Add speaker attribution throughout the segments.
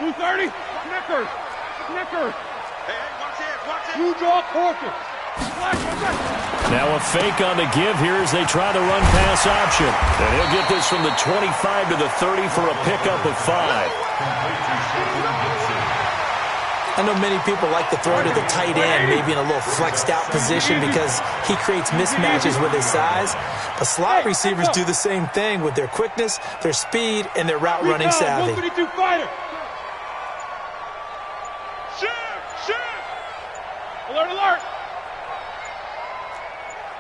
Speaker 1: 230. Knickers. Knickers. Hey, watch it. Watch it. You draw corpus.
Speaker 2: Now a fake on the give here as they try the run-pass option. And he'll get this from the 25 to the 30 for a pickup of 5.
Speaker 3: I know many people like to throw to the tight end, maybe in a little flexed out position because he creates mismatches with his size. But slot receivers do the same thing with their quickness, their speed, and their route running savvy.
Speaker 1: Alert, alert!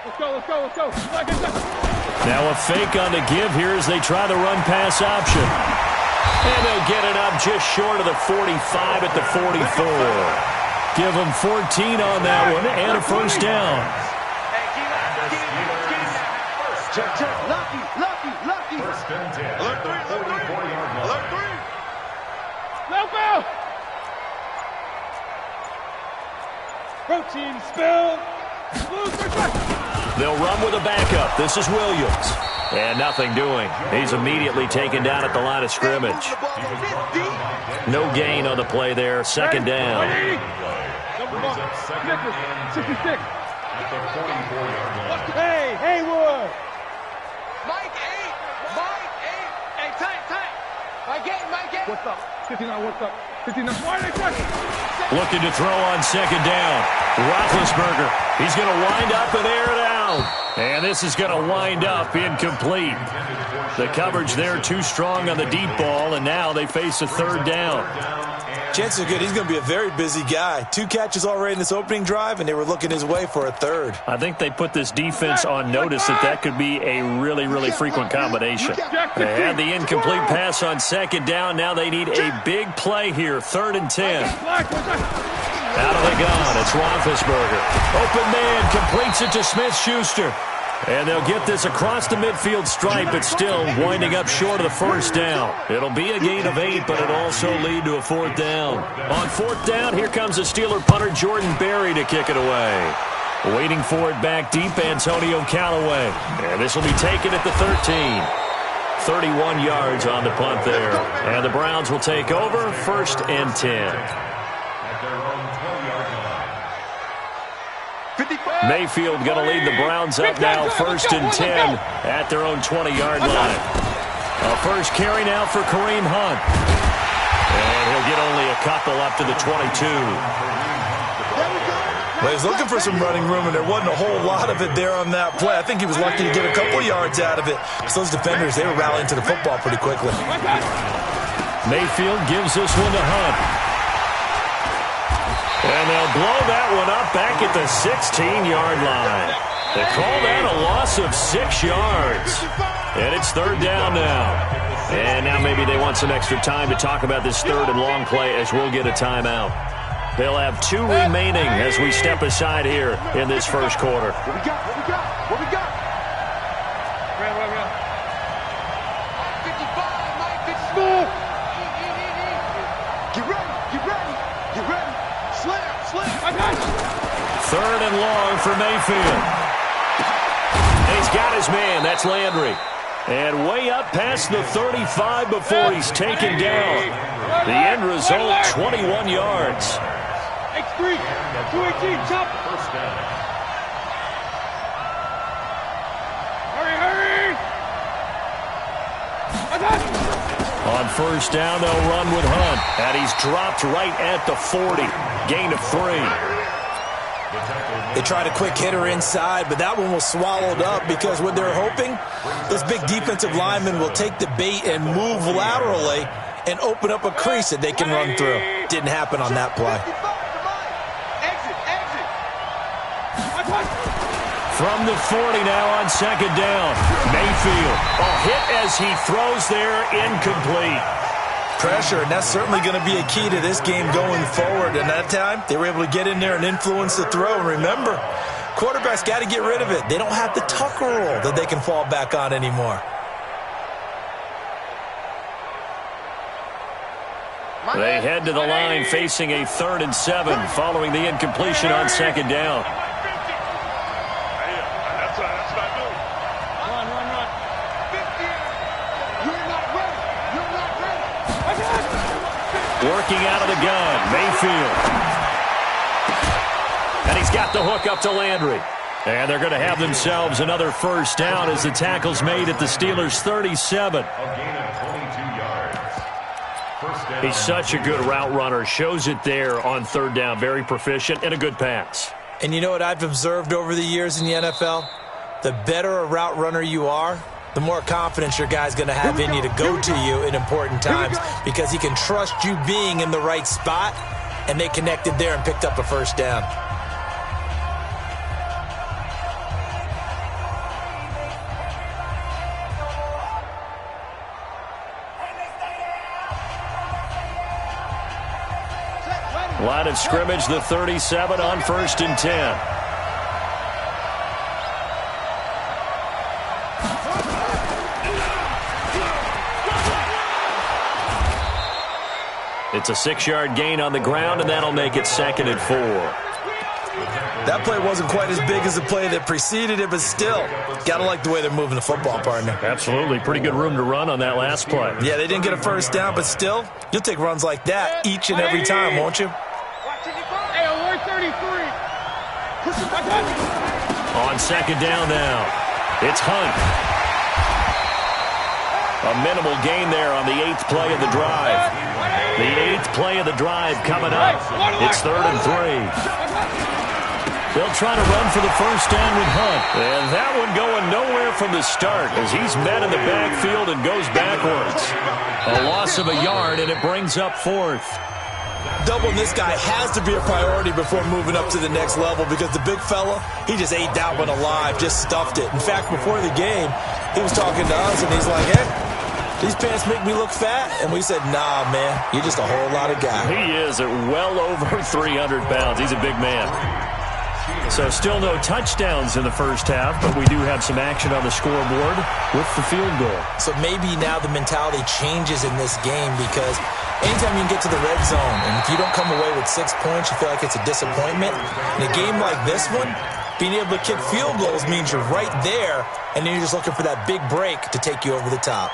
Speaker 1: Let's go, let's go, let's go.
Speaker 2: Now a fake on the give here as they try the run-pass option. And they'll get it up just short of the 45 at the 44. Give them 14 on that one and a first down.
Speaker 1: Check, check. Lucky, lucky, lucky.
Speaker 4: First and 10.
Speaker 1: Alert 3, alert 3.
Speaker 4: 44-yard
Speaker 1: Alert 3. Help out. Protein spill.
Speaker 2: They'll run with a backup. This is Williams. And nothing doing. He's immediately taken down at the line of scrimmage. No gain on the play there. Second down.
Speaker 1: Hey, Haywood. Mike 8. Mike 8. Hey, tight. Mike 8. Mike 8. What's up? 59, what's up? 59. Why are they touching?
Speaker 2: Looking to throw on second down. Roethlisberger. He's going to wind up and air it out. And this is going to wind up incomplete. The coverage there too strong on the deep ball, and now they face a third down.
Speaker 3: Chances are good he's going to be a very busy guy. 2 catches already in this opening drive, and they were looking his way for a third.
Speaker 2: I think they put this defense on notice that could be a really, really frequent combination. They had the incomplete pass on second down. Now they need a big play here. 3rd and 10. Out of the gun, it's Roethlisberger. Open man, completes it to Smith-Schuster. And they'll get this across the midfield stripe, but still winding up short of the first down. It'll be a gain of 8, but it'll also lead to a 4th down. On 4th down, here comes the Steeler punter Jordan Berry to kick it away. Waiting for it back deep, Antonio Callaway. And this will be taken at the 13. 31 yards on the punt there. And the Browns will take over, 1st and 10. Mayfield going to lead the Browns up now, 1st and 10 at their own 20-yard line. A first carry now for Kareem Hunt. And he'll get only a couple up to the 22.
Speaker 3: Well, he was looking for some running room, and there wasn't a whole lot of it there on that play. I think he was lucky to get a couple yards out of it. Because those defenders, they were rallying to the football pretty quickly.
Speaker 2: Mayfield gives this one to Hunt. And they'll blow that one up back at the 16-yard line. They call that a loss of 6 yards. And it's 3rd down now. And now maybe they want some extra time to talk about this 3rd and long play as we'll get a timeout. They'll have 2 remaining as we step aside here in this first quarter.
Speaker 1: What we got? What we got? What we got? Ram. 55, Mike. 54. Get ready. Get ready. Get ready. Slam.
Speaker 2: 3rd and long for Mayfield. He's got his man. That's Landry. And way up past the 35 before he's taken down. The end result, 21 yards.
Speaker 1: X3, 218, chop.
Speaker 4: First down.
Speaker 1: Hurry.
Speaker 2: On 1st down, they'll run with Hunt. And he's dropped right at the 40. Gain of 3.
Speaker 3: They tried a quick hitter inside, but that one was swallowed up because what they're hoping, this big defensive lineman will take the bait and move laterally and open up a crease that they can run through. Didn't happen on that play.
Speaker 2: From the 40 now on 2nd down. Mayfield, a hit as he throws there, incomplete.
Speaker 3: Pressure, and that's certainly going to be a key to this game going forward. And that time, they were able to get in there and influence the throw. And remember, quarterbacks got to get rid of it. They don't have the Tucker rule that they can fall back on anymore.
Speaker 2: They head to the line facing a 3rd and 7 following the incompletion on 2nd down. Working out of the gun, Mayfield. And he's got the hook up to Landry. And they're going to have themselves another first down as the tackle's made at the Steelers' 37. He's such a good route runner. Shows it there on third down. Very proficient and a good pass.
Speaker 3: And you know what I've observed over the years in the NFL? The better a route runner you are, the more confidence your guy's going to have in you to go to you in important times because he can trust you being in the right spot, and they connected there and picked up a first down.
Speaker 2: Line of scrimmage, the 37 on 1st and 10. It's a 6-yard gain on the ground, and that'll make it 2nd and 4.
Speaker 3: That play wasn't quite as big as the play that preceded it, but still, got to like the way they're moving the football, partner.
Speaker 2: Absolutely. Pretty good room to run on that last play.
Speaker 3: Yeah, they didn't get a first down, but still, you'll take runs like that each and every time, won't you?
Speaker 1: Hey, alert 33.
Speaker 2: On 2nd down now, it's Hunt. A minimal gain there on the 8th play of the drive. The 8th play of the drive coming up. It's 3rd and 3. They'll try to run for the first down with Hunt. And that one going nowhere from the start as he's met in the backfield and goes backwards. A loss of a yard, and it brings up 4th.
Speaker 3: Doubling this guy has to be a priority before moving up to the next level because the big fella, he just ate that one alive, just stuffed it. In fact, before the game, he was talking to us, and he's like, hey, these pants make me look fat? And we said, nah, man, you're just a whole lot of guy.
Speaker 2: He is at well over 300 pounds. He's a big man. So still no touchdowns in the first half, but we do have some action on the scoreboard with the field goal. So
Speaker 3: maybe now the mentality changes in this game because anytime you can get to the red zone, and if you don't come away with 6 points, you feel like it's a disappointment. In a game like this one, being able to kick field goals means you're right there, and then you're just looking for that big break to take you over the top.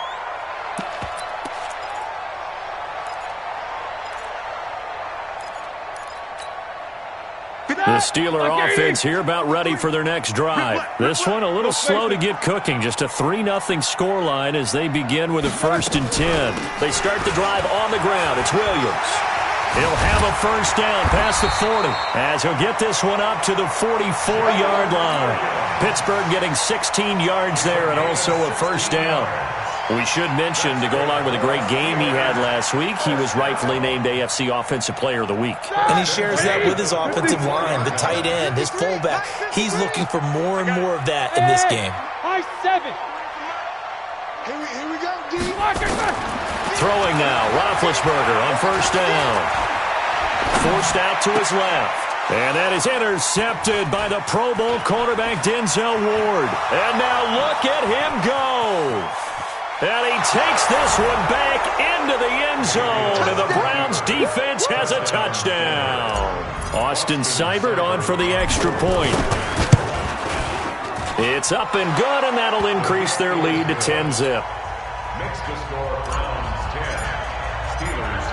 Speaker 2: The Steeler offense here about ready for their next drive. This one a little slow to get cooking. Just a 3-0 scoreline as they begin with a 1st and 10. They start the drive on the ground. It's Williams. He'll have a first down past the 40 as he'll get this one up to the 44-yard line. Pittsburgh getting 16 yards there and also a first down. We should mention, to go along with a great game he had last week, he was rightfully named AFC Offensive Player of the Week.
Speaker 3: And he shares that with his offensive line, the tight end, his fullback. He's looking for more and more of that in this game.
Speaker 1: High 7. Here we go, D.
Speaker 2: Throwing now, Roethlisberger on first down. Forced out to his left. And that is intercepted by the Pro Bowl cornerback Denzel Ward. And now look at him go. And he takes this one back into the end zone, and the Browns defense has a touchdown. Austin Seibert on for the extra point. It's up and good, and that'll increase their lead to 10-zip.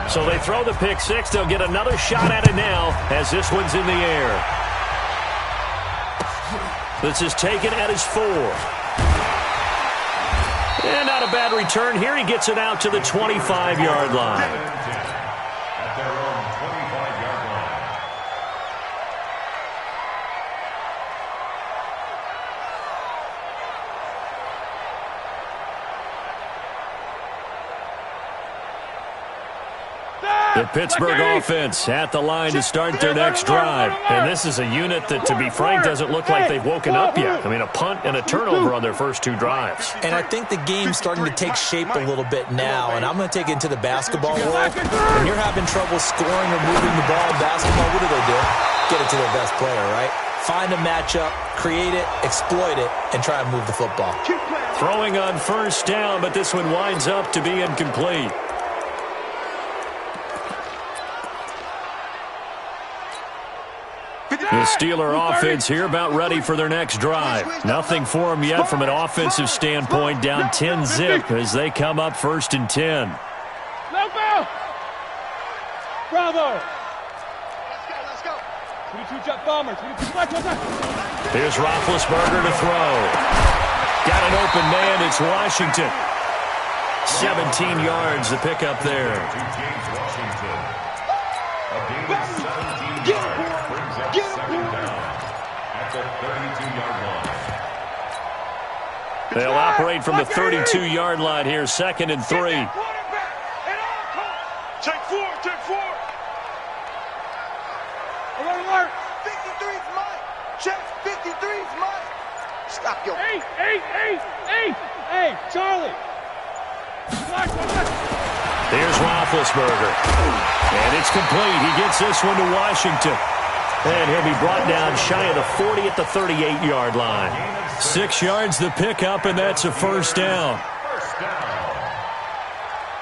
Speaker 2: So they throw the pick six. They'll get another shot at it now as this one's in the air. This is taken at his 4. And not a bad return here. He gets it out to the 25-yard line.
Speaker 4: At their own 25-yard line.
Speaker 2: The Pittsburgh offense at the line to start their next drive. And this is a unit that, to be frank, doesn't look like they've woken up yet. I mean, a punt and a turnover on their first 2 drives.
Speaker 3: And I think the game's starting to take shape a little bit now. And I'm going to take it into the basketball world. When you're having trouble scoring or moving the ball in basketball, what do? Get it to their best player, right? Find a matchup, create it, exploit it, and try and move the football.
Speaker 2: Throwing on first down, but this one winds up to be incomplete. The Steeler offense here about ready for their next drive. Nothing for them yet from an offensive standpoint, down 10-zip as they come up 1st and 10.
Speaker 1: Bravo. Let's go. 22 jet bombers. 22 flash.
Speaker 2: Here's Roethlisberger to throw. Got an open man. It's Washington. 17 yards to pick up there.
Speaker 4: James Washington. A gain of 17 yards brings up second down at the 32-yard line.
Speaker 2: They'll operate from the 32-yard line here, 2nd and 3.
Speaker 1: Check 4. Alert. 53's mine. Check 53's mine. Stop your. Hey, Charlie.
Speaker 2: Here's Roethlisberger. And it's complete. He gets this one to Washington. And he'll be brought down shy of the 40 at the 38-yard line. 6 yards to pick up, and that's a first down.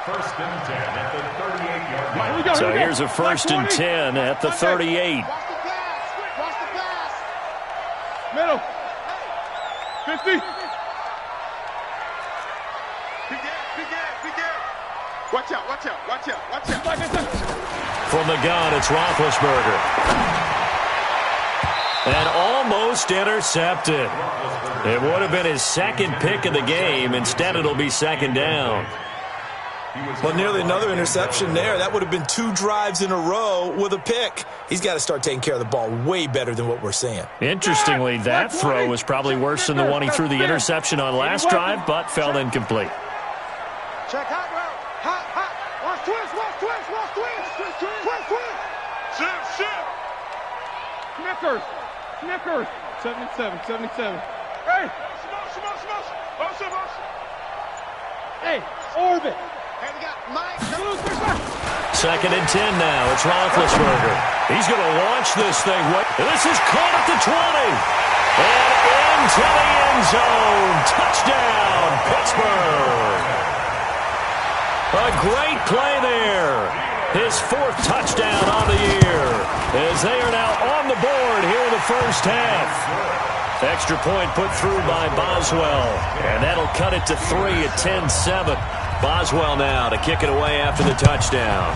Speaker 4: First and 10 at the 38-yard line.
Speaker 2: So here's a first and 10 at the 38.
Speaker 1: Watch the pass. Middle. 50. Be there. Watch out.
Speaker 2: From the gun, it's Roethlisberger. And almost intercepted. It would have been his second pick of the game. Instead, it'll be second down.
Speaker 3: Well, nearly another interception there. That would have been 2 drives in a row with a pick. He's got to start taking care of the ball way better than what we're seeing.
Speaker 2: Interestingly, that throw was probably worse than the one he threw the interception on last drive, but fell incomplete.
Speaker 1: Check hot route. Hot. Watch twist. Shift. Snickers. 77. Hey. Hey, orbit. Hey, we got Mike.
Speaker 2: 2nd and 10 now. It's Roethlisberger. He's going to launch this thing. This is caught at the 20. And into the end zone. Touchdown, Pittsburgh. A great play there. His 4th touchdown on the year. As they are now on the board here in the first half. Extra point put through by Boswell. And that'll cut it to 3 at 10-7. Boswell now to kick it away after the touchdown.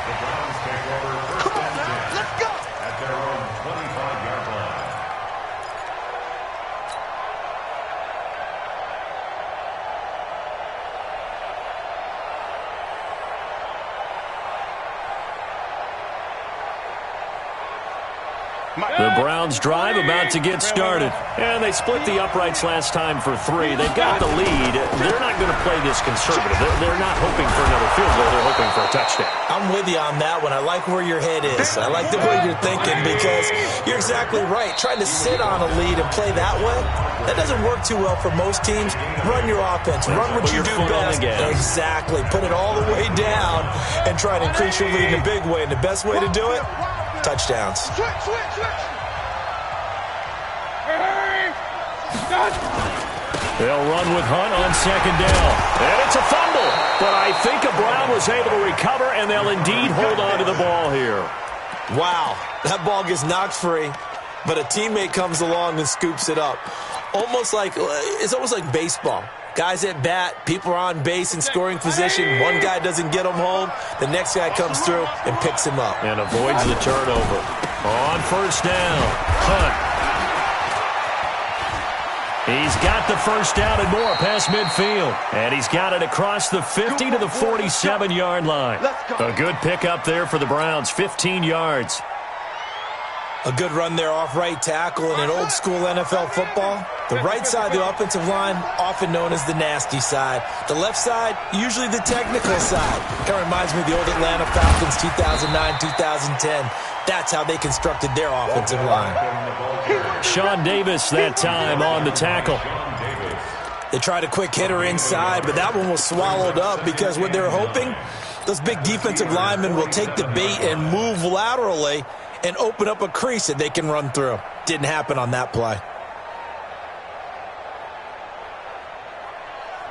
Speaker 4: The Browns take over first and 10
Speaker 1: Let's go.
Speaker 4: at their own 25-yard line.
Speaker 2: The Browns drive about to get started. And they split the uprights last time for 3. They've got the lead. They're not going to play this conservative. They're not hoping for another field goal. They're hoping for a touchdown.
Speaker 3: I'm with you on that one. I like where your head is. I like the way you're thinking because you're exactly right. Trying to sit on a lead and play that way, that doesn't work too well for most teams. Run your offense. Run what you do best. Exactly. Put it all the way down and try to increase your lead in a big way. And the best way to do it, touchdowns.
Speaker 1: Switch.
Speaker 2: They'll run with Hunt on 2nd down. And it's a fumble. But I think Brown was able to recover, and they'll indeed hold on to the ball here.
Speaker 3: Wow. That ball gets knocked free, but a teammate comes along and scoops it up. It's almost like baseball. Guys at bat, people are on base in scoring position. One guy doesn't get him home. The next guy comes through and picks him up.
Speaker 2: And avoids the turnover. On 1st down, Hunt. He's got the first down and more past midfield. And he's got it across the 50 to the 47-yard line. A good pickup there for the Browns, 15 yards.
Speaker 3: A good run there off right tackle in an old-school NFL football. The right side of the offensive line, often known as the nasty side. The left side, usually the technical side. Kind of reminds me of the old Atlanta Falcons 2009-2010. That's how they constructed their offensive line.
Speaker 2: Sean Davis that time on the tackle.
Speaker 3: They tried a quick hitter inside, but that one was swallowed up because what they're hoping, those big defensive linemen will take the bait and move laterally and open up a crease that they can run through. Didn't happen on that play.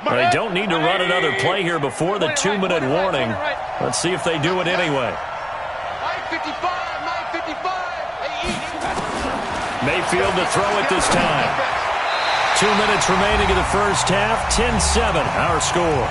Speaker 2: They don't need to run another play here before the 2-minute warning. Let's see if they do it anyway. Mayfield to throw it this time. 2 minutes remaining in the first half. 10-7, our score.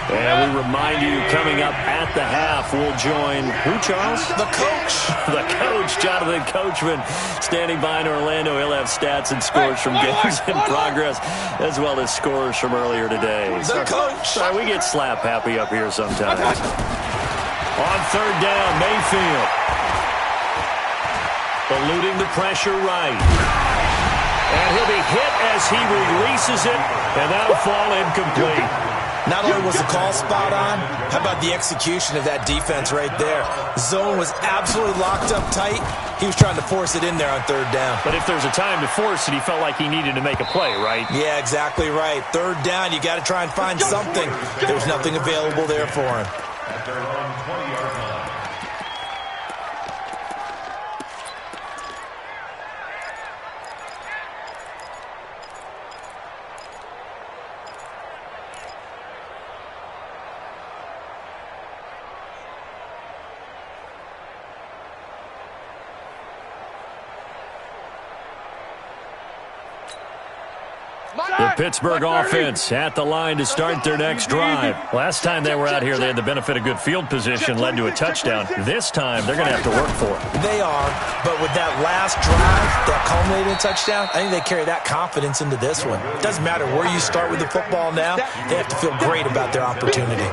Speaker 2: And we remind you, coming up at the half, we'll join who, Charles?
Speaker 3: The coach.
Speaker 2: The coach, Jonathan Coachman, standing by in Orlando. He'll have stats and scores from games in progress, as well as scores from earlier today.
Speaker 3: The coach.
Speaker 2: Sorry, we get slap happy up here sometimes. On third down, Mayfield. Eluding the pressure right. And he'll be hit as he releases it, and that'll fall incomplete.
Speaker 3: Not only was the call spot on, how about the execution of that defense right there? Zone was absolutely locked up tight. He was trying to force it in there on third down.
Speaker 2: But if there's a time to force it, he felt like he needed to make a play, right?
Speaker 3: Yeah, exactly right. Third down, you got to try and find something. There's nothing available there for him.
Speaker 4: At their own 20-yard line.
Speaker 2: The Pittsburgh offense at the line to start their next drive. Last time they were out here, they had the benefit of good field position, led to a touchdown. This time, they're going to have to work for it.
Speaker 3: They are, but with that last drive, that culminated in touchdown, I think they carry that confidence into this one. It doesn't matter where you start with the football now. They have to feel great about their opportunity.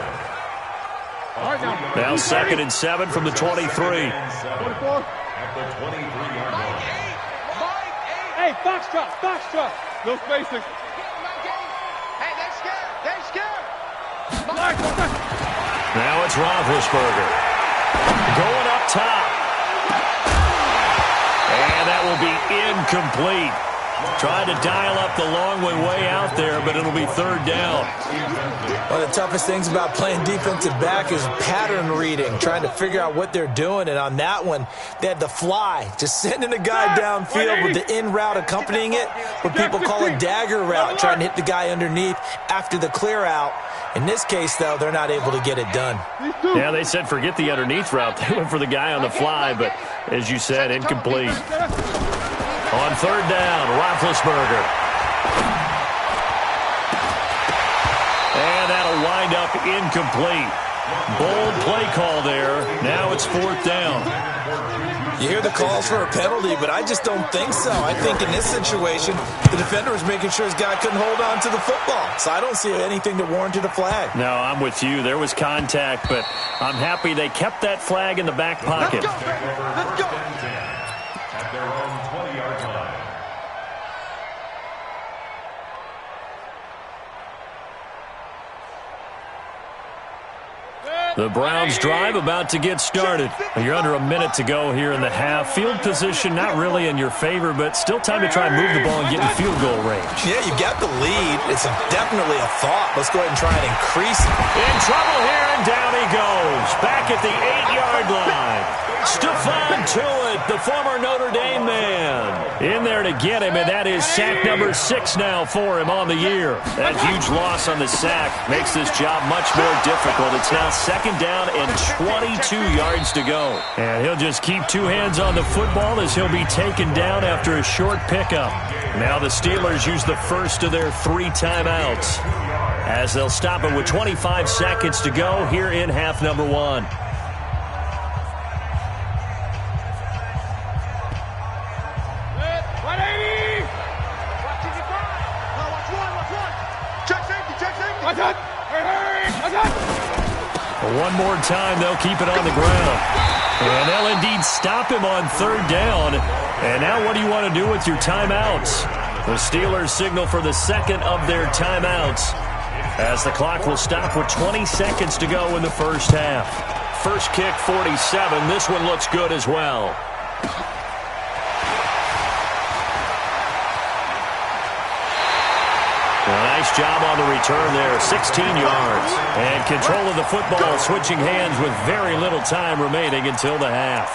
Speaker 2: Now 2nd and 7 from the 23.
Speaker 4: At the 23-yard line.
Speaker 1: Hey, foxtrot. No spacing. Hey, they're scared.
Speaker 2: Now it's Roethlisberger. Going up top. And that will be incomplete. Trying to dial up the long way out there, but it'll be third down.
Speaker 3: One of the toughest things about playing defensive back is pattern reading, trying to figure out what they're doing. And on that one, they had the fly, just sending a guy downfield with the in route accompanying it, what people call a dagger route, trying to hit the guy underneath after the clear out. In this case, though, they're not able to get it done.
Speaker 2: Yeah, they said forget the underneath route. They went for the guy on the fly, but as you said, incomplete. On third down, Roethlisberger. And that'll wind up incomplete. Bold play call there. Now it's fourth down.
Speaker 3: You hear the calls for a penalty, but I just don't think so. I think in this situation, the defender was making sure his guy couldn't hold on to the football. So I don't see anything that warranted a flag.
Speaker 2: No, I'm with you. There was contact, but I'm happy they kept that flag in the back pocket.
Speaker 1: Let's go.
Speaker 4: At their own 20-yard line.
Speaker 2: The Browns drive about to get started. You're under a minute to go here in the half. Field position not really in your favor, but still time to try and move the ball and get in field goal range.
Speaker 3: Yeah, you got the lead. It's definitely a thought. Let's go ahead and try and increase it.
Speaker 2: In trouble here, and down he goes. Back at the 8-yard line. Stephon Tuitt, the former Notre Dame man, in there to get him, and that is sack number 6 now for him on the year. That huge loss on the sack makes this job much more difficult. It's now 2nd down and 22 yards to go. And he'll just keep 2 hands on the football as he'll be taken down after a short pickup. Now the Steelers use the first of their 3 timeouts as they'll stop it with 25 seconds to go here in half number 1. One more time, they'll keep it on the ground. And they'll indeed stop him on third down. And now what do you want to do with your timeouts? The Steelers signal for the 2nd of their timeouts as the clock will stop with 20 seconds to go in the first half. First kick, 47. This one looks good as well. Nice job on the return there, 16 yards. And control of the football, switching hands with very little time remaining until the half.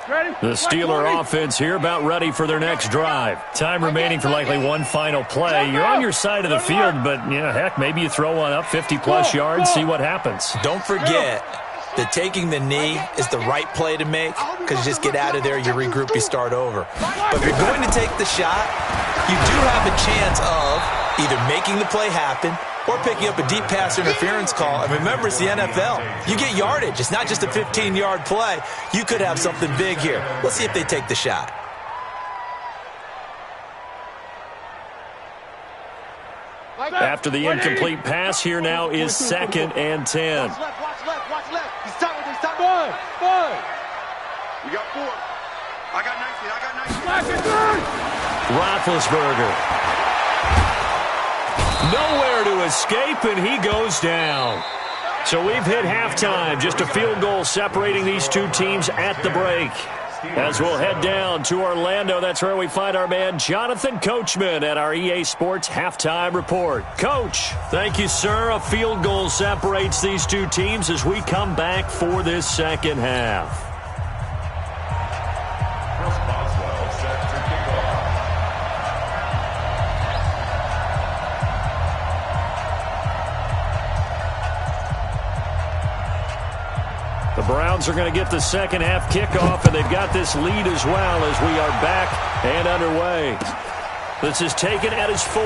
Speaker 2: The Steeler offense here about ready for their next drive. Time remaining for likely one final play. You're on your side of the field, but, heck, maybe you throw one up 50-plus yards, see what happens.
Speaker 3: Don't forget that taking the knee is the right play to make because you just get out of there, you regroup, you start over. But if you're going to take the shot, you do have a chance of either making the play happen or picking up a deep pass interference call. And remember, it's the NFL. You get yardage. It's not just a 15-yard play. You could have something big here. Let's see if they take the shot.
Speaker 2: After the incomplete pass, here now is 2nd and 10.
Speaker 1: Watch left. He's tight. Five.
Speaker 5: You got 4. I got 19.
Speaker 2: Roethlisberger. Nowhere to escape, and he goes down. So we've hit halftime. Just a field goal separating these two teams at the break. As we'll head down to Orlando, that's where we find our man Jonathan Coachman at our EA Sports Halftime Report. Coach, thank you, sir. A field goal separates these two teams as we come back for this second half.
Speaker 4: Chris Boswell set to kick off.
Speaker 2: The Browns are going to get the second half kickoff, and they've got this lead as well as we are back and underway. This is taken at his 4.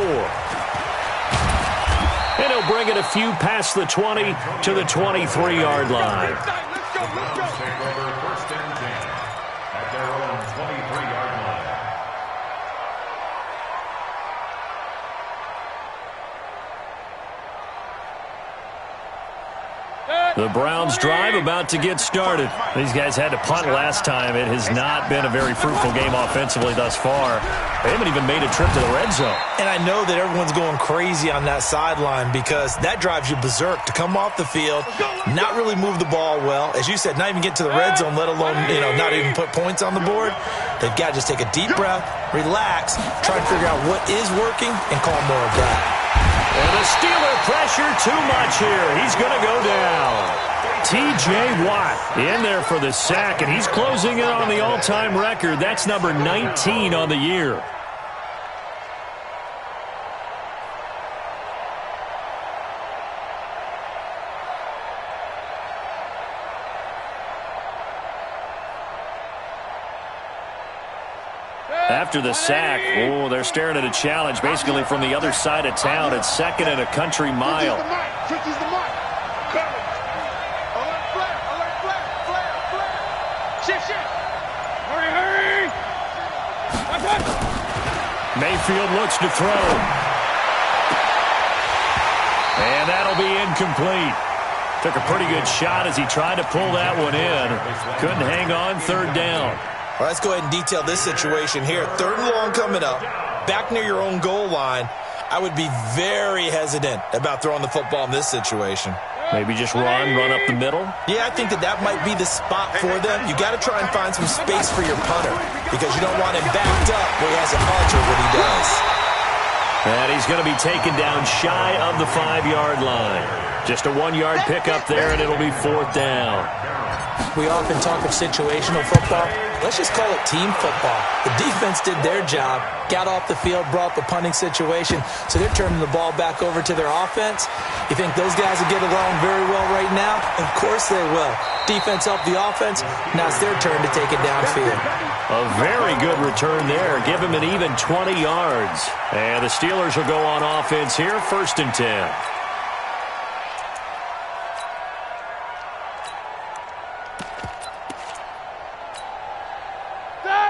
Speaker 2: And he'll bring it a few past the 20 to the 23-yard line.
Speaker 4: Let's go. Take over 1st and 10 at their own 23-yard line.
Speaker 2: The Browns drive about to get started. These guys had to punt last time. It has not been a very fruitful game offensively thus far. They haven't even made a trip to the red zone.
Speaker 3: And I know that everyone's going crazy on that sideline because that drives you berserk to come off the field, not really move the ball well. As you said, not even get to the red zone, let alone, not even put points on the board. They've got to just take a deep breath, relax, try to figure out what is working, and call more of that.
Speaker 2: And the Steeler pressure too much here. He's going to go down. T.J. Watt in there for the sack, and he's closing in on the all-time record. That's number 19 on the year. After the sack, they're staring at a challenge basically from the other side of town. It's 2nd and a country mile.
Speaker 1: Hurry.
Speaker 2: Mayfield looks to throw. And that'll be incomplete. Took a pretty good shot as he tried to pull that one in. Couldn't hang on, 3rd down.
Speaker 3: Well, let's go ahead and detail this situation here. 3rd and long coming up, back near your own goal line. I would be very hesitant about throwing the football in this situation.
Speaker 2: Maybe just run up the middle?
Speaker 3: Yeah, I think that might be the spot for them. You got to try and find some space for your punter because you don't want him backed up where he has to alter what he does.
Speaker 2: And he's going to be taken down shy of the 5-yard line. Just a 1-yard pickup there, and it'll be 4th down.
Speaker 3: We often talk of situational football. Let's just call it team football. The defense did their job, got off the field, brought the punting situation, so they're turning the ball back over to their offense. You think those guys will get along very well right now? Of course they will. Defense helped the offense. Now it's their turn to take it downfield.
Speaker 2: A very good return there. Give him an even 20 yards. And the Steelers will go on offense here, 1st and 10.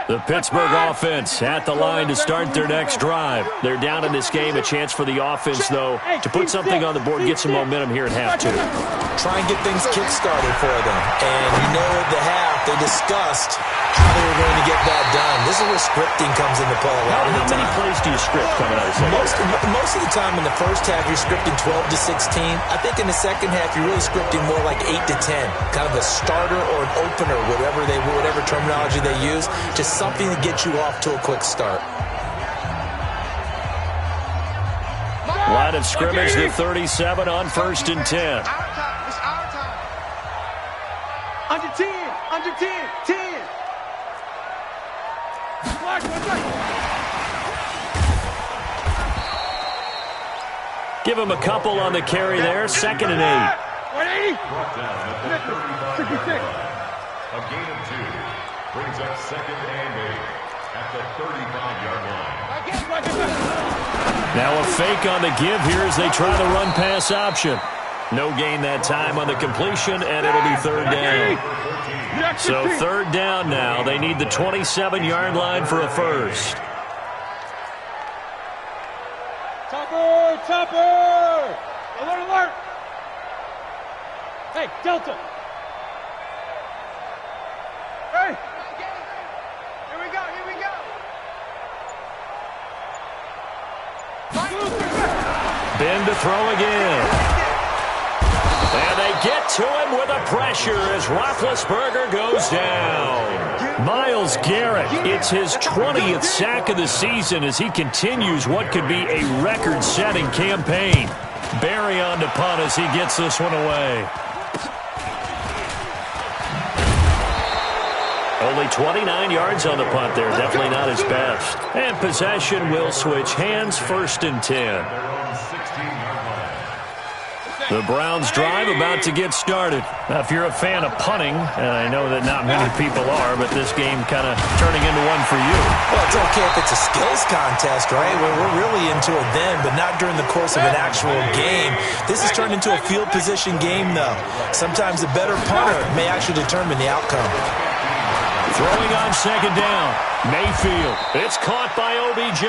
Speaker 2: The Pittsburgh offense at the line to start their next drive. They're down in this game. A chance for the offense, though, to put something on the board, get some momentum here at half 2.
Speaker 3: Try and get things kick-started for them. And at the half, they discussed how they were going to get that done. This is where scripting comes into play a lot of the time.
Speaker 2: How many plays do you script coming out of second?
Speaker 3: Most of the time in the first half, you're scripting 12 to 16. I think in the second half, you're really scripting more like 8 to 10. Kind of a starter or an opener, whatever terminology they use. Just something to get you off to a quick start.
Speaker 2: Line of scrimmage, the 37 on 1st and 10.
Speaker 1: It's our time. Under 10. 10.
Speaker 2: Give him a couple on the carry there. 2nd and 8.
Speaker 4: Brought down at the 35-yard line. A gain of 2 brings up 2nd and 8 at the 35-yard line.
Speaker 2: Now a fake on the give here as they try the run-pass option. No gain that time on the completion, and it'll be 3rd down. So 3rd down now. They need the 27-yard line for a first.
Speaker 1: Chopper! Alert, alert! Hey, Delta! Hey! Here we go, here we go!
Speaker 2: Ben to throw again. And they get to him with a pressure as Roethlisberger goes down. Myles Garrett, it's his 20th sack of the season as he continues what could be a record-setting campaign. Barry on to punt as he gets this one away. Only 29 yards on the punt there. Definitely not his best. And possession will switch hands. 1st and 10. The Browns drive about to get started. Now, if you're a fan of punting, and I know that not many people are, but this game kind of turning into one for you.
Speaker 3: Well, it's okay if it's a skills contest, right? We're really into it then, but not during the course of an actual game. This has turned into a field position game, though. Sometimes a better punter may actually determine the outcome.
Speaker 2: Throwing on 2nd down. Mayfield. It's caught by OBJ.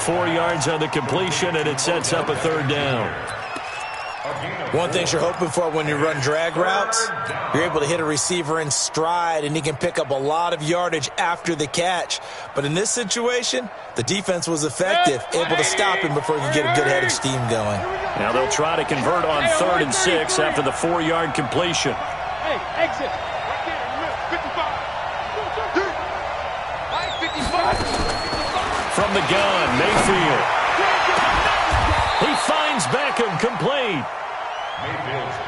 Speaker 2: 4 yards on the completion, and it sets up a 3rd down.
Speaker 3: One thing you're hoping for when you run drag routes, you're able to hit a receiver in stride, and he can pick up a lot of yardage after the catch. But in this situation, the defense was effective, able to stop him before he could get a good head of steam going.
Speaker 2: Now they'll try to convert on 3rd and 6 after the 4-yard completion.
Speaker 1: Hey, exit!
Speaker 2: From the gun, Mayfield. He finds Beckham complete.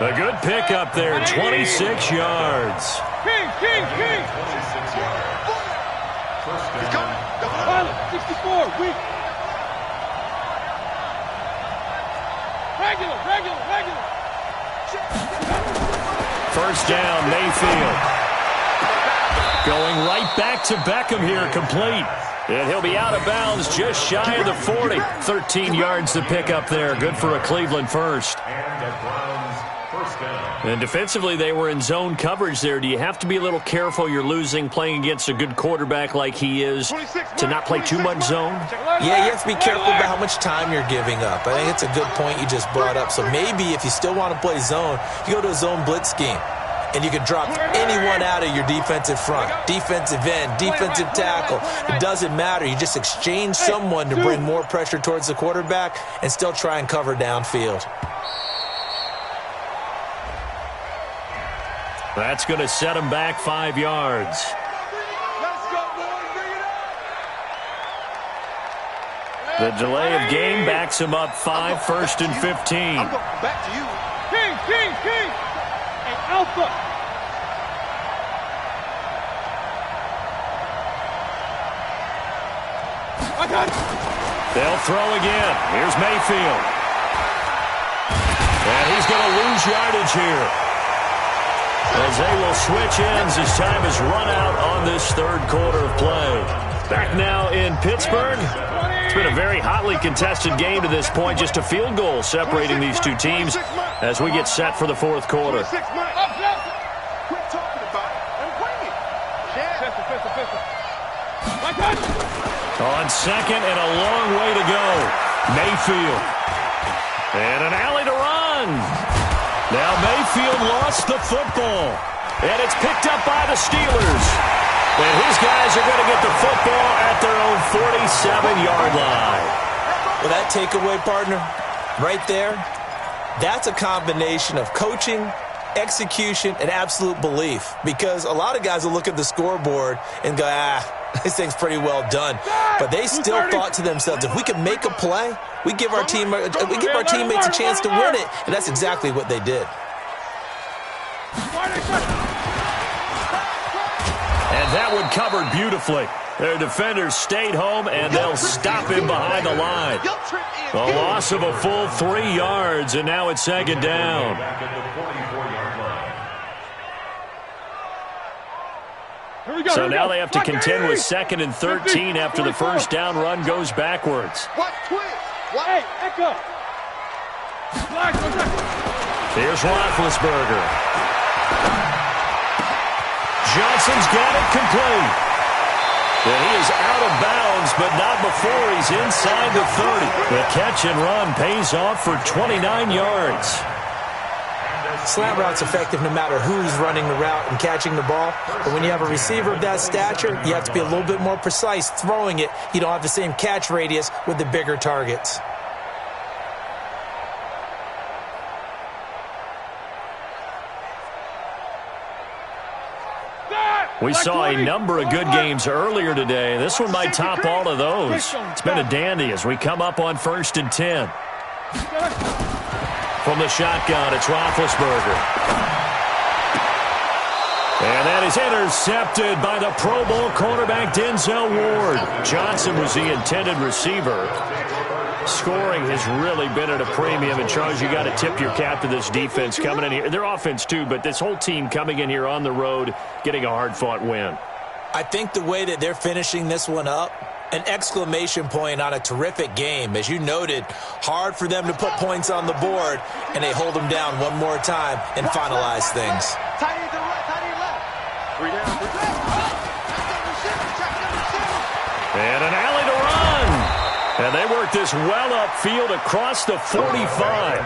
Speaker 2: A good pickup there, 26 yards.
Speaker 1: King!
Speaker 4: 26 yards. 1st down.
Speaker 1: Pilot, 64, weak. Regular.
Speaker 2: 1st down, Mayfield. Going right back to Beckham here, complete. And he'll be out of bounds just shy of the 40. 13 yards to pick up there. Good for a Cleveland first.
Speaker 4: And the Browns 1st down.
Speaker 2: And defensively, they were in zone coverage there. Do you have to be a little careful? You're losing playing against a good quarterback like he is to not play too much zone?
Speaker 3: Yeah, you have to be careful about how much time you're giving up. I think it's a good point you just brought up. So maybe if you still want to play zone, you go to a zone blitz scheme. And you can drop anyone out of your defensive front, defensive end, defensive tackle. It doesn't matter. You just exchange someone to bring more pressure towards the quarterback and still try and cover downfield.
Speaker 2: That's going to set him back 5 yards. The delay of game backs him up 5, 1st and 15.
Speaker 5: I'm going back to you.
Speaker 1: King! And Alpha!
Speaker 2: They'll throw again. Here's Mayfield. And he's going to lose yardage here. As they will switch ends as time has run out on this 3rd quarter of play. Back now in Pittsburgh. It's been a very hotly contested game to this point. Just a field goal separating these two teams as we get set for the 4th quarter.
Speaker 5: Quit talking about it and bring it.
Speaker 2: On 2nd and a long way to go. Mayfield. And an alley to run. Now Mayfield lost the football. And it's picked up by the Steelers. And his guys are going to get the football at their own 47-yard line.
Speaker 3: Well, that takeaway, partner, right there, that's a combination of coaching, execution, and absolute belief. Because a lot of guys will look at the scoreboard and go, this thing's pretty well done. But they still thought to themselves, if we can make a play, we give our teammates a chance to win it. And that's exactly what they did.
Speaker 2: And that one covered beautifully. Their defenders stayed home, and they'll stop him behind the line. A loss of a full 3 yards, and now it's second down. So now they have to contend with 2nd and 13 after the first down run goes backwards. Here's Roethlisberger. Johnson's got it complete. And he is out of bounds, but not before he's inside the 30. The catch and run pays off for 29 yards.
Speaker 3: Slant route's effective no matter who's running the route and catching the ball. But when you have a receiver of that stature, you have to be a little bit more precise throwing it. You don't have the same catch radius with the bigger targets.
Speaker 2: We saw a number of good games earlier today. This one might top all of those. It's been a dandy as we come up on 1st and 10. From the shotgun, it's Roethlisberger. And that is intercepted by the Pro Bowl cornerback Denzel Ward. Johnson was the intended receiver. Scoring has really been at a premium. And, Charles, you got to tip your cap to this defense coming in here. Their offense, too, but this whole team coming in here on the road, getting a hard-fought win.
Speaker 3: I think the way that they're finishing this one up, an exclamation point on a terrific game. As you noted, hard for them to put points on the board, and they hold them down one more time and finalize things.
Speaker 2: And an alley to run. And they work this well upfield across the 45.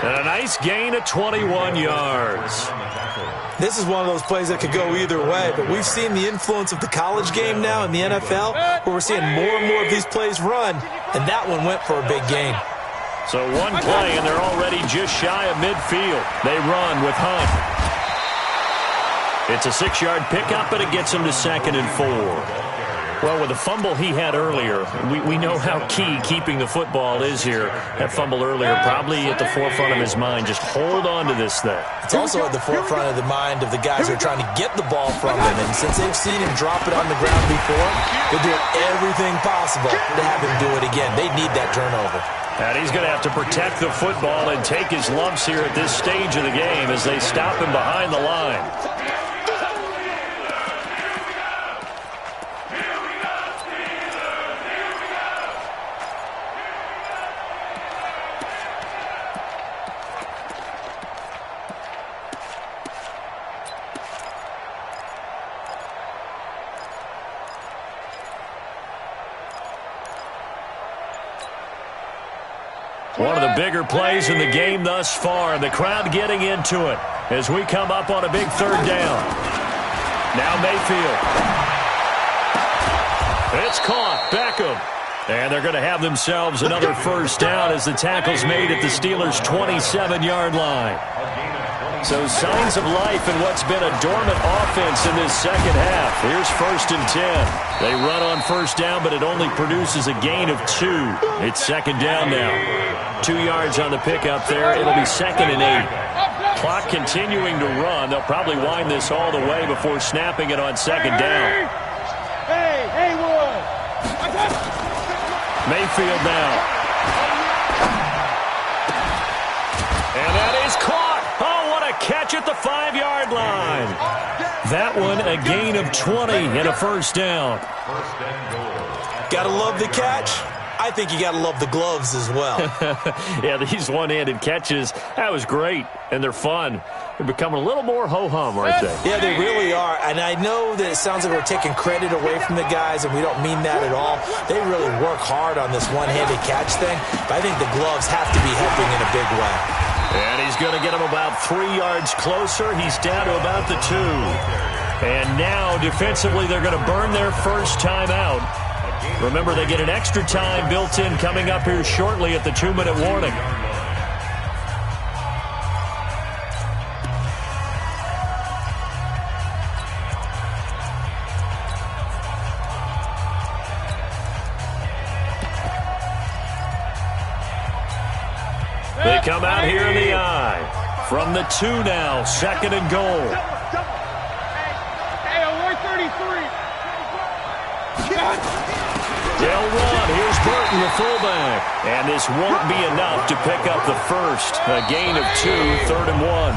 Speaker 2: And a nice gain of 21 yards.
Speaker 3: This is one of those plays that could go either way, but we've seen the influence of the college game now in the NFL, where we're seeing more and more of these plays run, and that one went for a big gain.
Speaker 2: So one play, and they're already just shy of midfield. They run with Hunt. It's a 6-yard pickup, and it gets him to 2nd and 4. Well, with the fumble he had earlier, we know how key keeping the football is here. That fumble earlier probably at the forefront of his mind. Just hold on to this thing.
Speaker 3: It's also at the forefront of the mind of the guys who are trying to get the ball from him. And since they've seen him drop it on the ground before, they're doing everything possible to have him do it again. They need that turnover.
Speaker 2: And he's going to have to protect the football and take his lumps here at this stage of the game as they stop him behind the line. One of the bigger plays in the game thus far. The crowd getting into it as we come up on a big 3rd down. Now Mayfield. It's caught. Beckham. And they're going to have themselves another first down as the tackle's made at the Steelers' 27-yard line. So signs of life in what's been a dormant offense in this second half. Here's 1st and 10. They run on first down, but it only produces a gain of 2. It's 2nd down now. 2 yards on the pickup there. It'll be 2nd and 8. Clock continuing to run. They'll probably wind this all the way before snapping it on 2nd down. Mayfield now. And that is caught. Oh, what a catch at the 5-yard line. That one a gain of 20 and a first down.
Speaker 3: Gotta love the catch. I think you gotta love the gloves as well.
Speaker 2: Yeah, these one-handed catches, that was great, and they're fun. They're becoming a little more ho-hum, aren't they?
Speaker 3: Yeah, they really are. And I know that it sounds like we're taking credit away from the guys, and we don't mean that at all. They really work hard on this one-handed catch thing, but I think the gloves have to be helping in a big way.
Speaker 2: And he's going to get him about 3 yards closer. He's down to about the 2. And now, defensively, they're going to burn their first time out. Remember, they get an extra time built in coming up here shortly at the 2-minute warning. They come out here in the eye. From the 2 now, 2nd and goal.
Speaker 1: Hey, 133.
Speaker 2: They'll run. Here's Burton, the fullback. And this won't be enough to pick up the first. A gain of 2, 3rd and 1.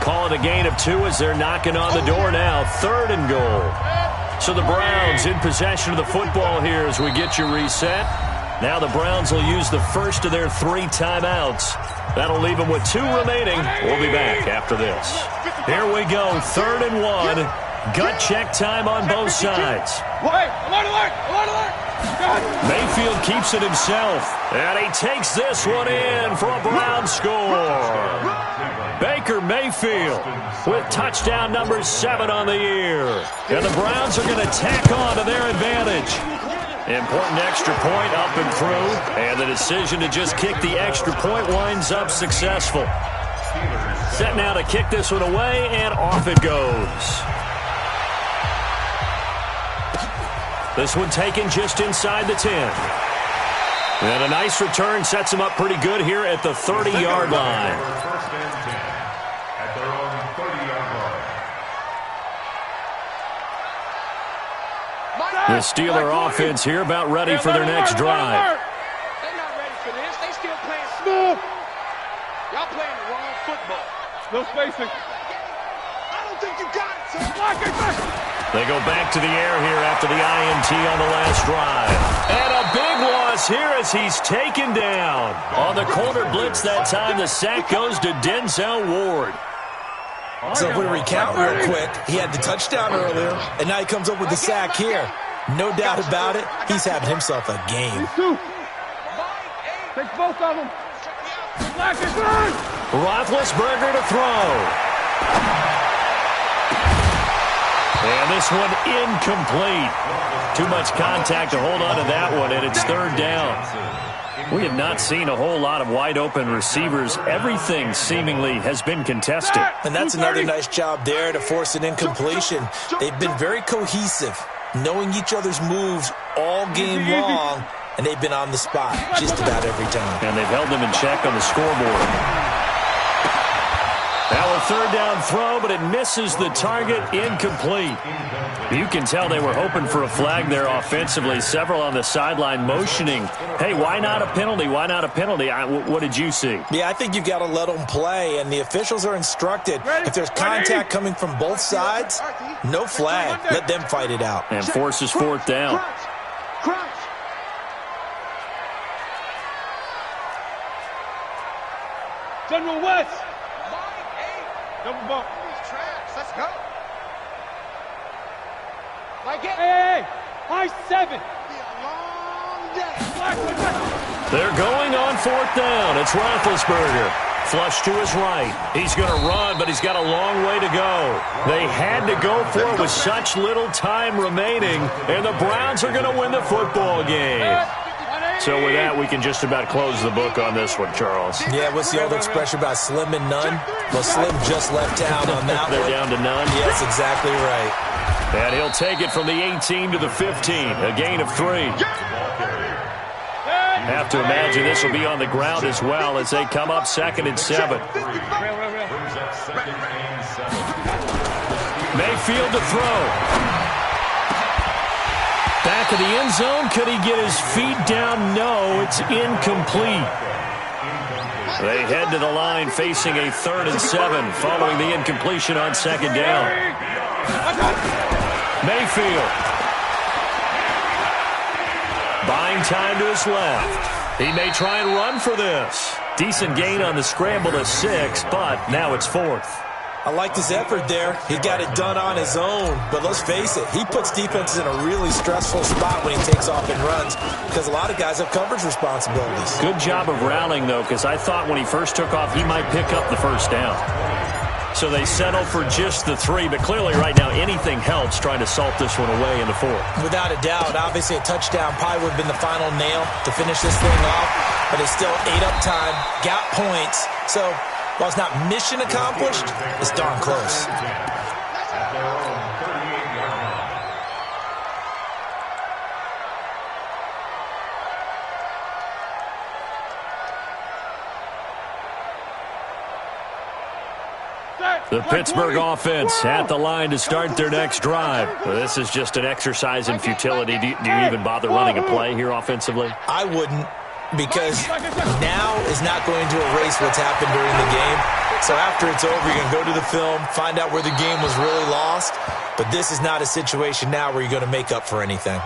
Speaker 2: Call it a gain of 2 as they're knocking on the door now. 3rd and goal. So the Browns in possession of the football here as we get you reset. Now the Browns will use the first of their 3 timeouts. That'll leave them with 2 remaining. We'll be back after this. Here we go, 3rd and 1. Gut check time on both sides.
Speaker 1: Alert!
Speaker 2: Mayfield keeps it himself. And he takes this one in for a Brown score. Baker Mayfield with touchdown number 7 on the year. And the Browns are going to tack on to their advantage. Important extra point up and through. And the decision to just kick the extra point winds up successful. Set now to kick this one away, and off it goes. This one taken just inside the 10. And a nice return sets him up pretty good here at the 30-yard line.
Speaker 4: First and 10 at their own 30-yard line.
Speaker 2: The Steeler offense here about ready for their next drive.
Speaker 1: They're not ready for this. They still playing smooth. Y'all playing the wrong football. No spacing. I don't think you got it, sir.
Speaker 2: They go back to the air here after the INT on the last drive. And a big loss here as he's taken down. On the corner blitz that time, the sack goes to Denzel Ward.
Speaker 3: So if we recount real quick, he had the touchdown earlier, and now he comes up with the sack here. No doubt about it, he's having himself a game.
Speaker 1: Take both of them.
Speaker 2: Roethlisberger to throw. And this one incomplete. Too much contact to hold on to that one, and it's 3rd down. We have not seen a whole lot of wide-open receivers. Everything seemingly has been contested.
Speaker 3: And that's another nice job there to force an incompletion. They've been very cohesive, knowing each other's moves all game long, and they've been on the spot just about every time.
Speaker 2: And they've held them in check on the scoreboard. Now a 3rd down throw, but it misses the target, incomplete. You can tell they were hoping for a flag there offensively. Several on the sideline motioning, hey, why not a penalty? Why not a penalty? What did you see?
Speaker 3: Yeah, I think you've got to let them play, and the officials are instructed. If there's contact coming from both sides, no flag. Let them fight it out.
Speaker 2: And forces 4th down.
Speaker 1: General West. Double bump. Let's go. Hey, high 7.
Speaker 2: They're going on 4th down. It's Roethlisberger. Flush to his right. He's going to run, but he's got a long way to go. They had to go for it with such little time remaining, and the Browns are going to win the football game. So with that, we can just about close the book on this one, Charles.
Speaker 3: Yeah, what's the old expression about slim and none? Well, Slim just left town on that
Speaker 2: They're
Speaker 3: one.
Speaker 2: down to none?
Speaker 3: Yes, exactly right.
Speaker 2: And he'll take it from the 18 to the 15, a gain of 3. Have to imagine this will be on the ground as well as they come up 2nd and 7. Mayfield to throw. Back of the end zone. Could he get his feet down? No, it's incomplete. They head to the line facing a 3rd and 7 following the incompletion on 2nd down. Mayfield. Buying time to his left. He may try and run for this. Decent gain on the scramble to 6, but now it's 4th.
Speaker 3: I liked his effort there. He got it done on his own. But let's face it, he puts defenses in a really stressful spot when he takes off and runs because a lot of guys have coverage responsibilities.
Speaker 2: Good job of rallying, though, because I thought when he first took off, he might pick up the 1st down. So they settle for just the 3, but clearly right now anything helps trying to salt this one away in the 4th.
Speaker 3: Without a doubt, obviously a touchdown probably would have been the final nail to finish this thing off, but it's still ate up time, got points. So while it's not mission accomplished, it's darn close.
Speaker 2: The The Pittsburgh offense at the line to start their next drive. This is just an exercise in futility. Do you even bother running a play here offensively?
Speaker 3: I wouldn't, because now is not going to erase what's happened during the game. So after it's over, you're going to go to the film, find out where the game was really lost. But this is not a situation now where you're going to make up for anything.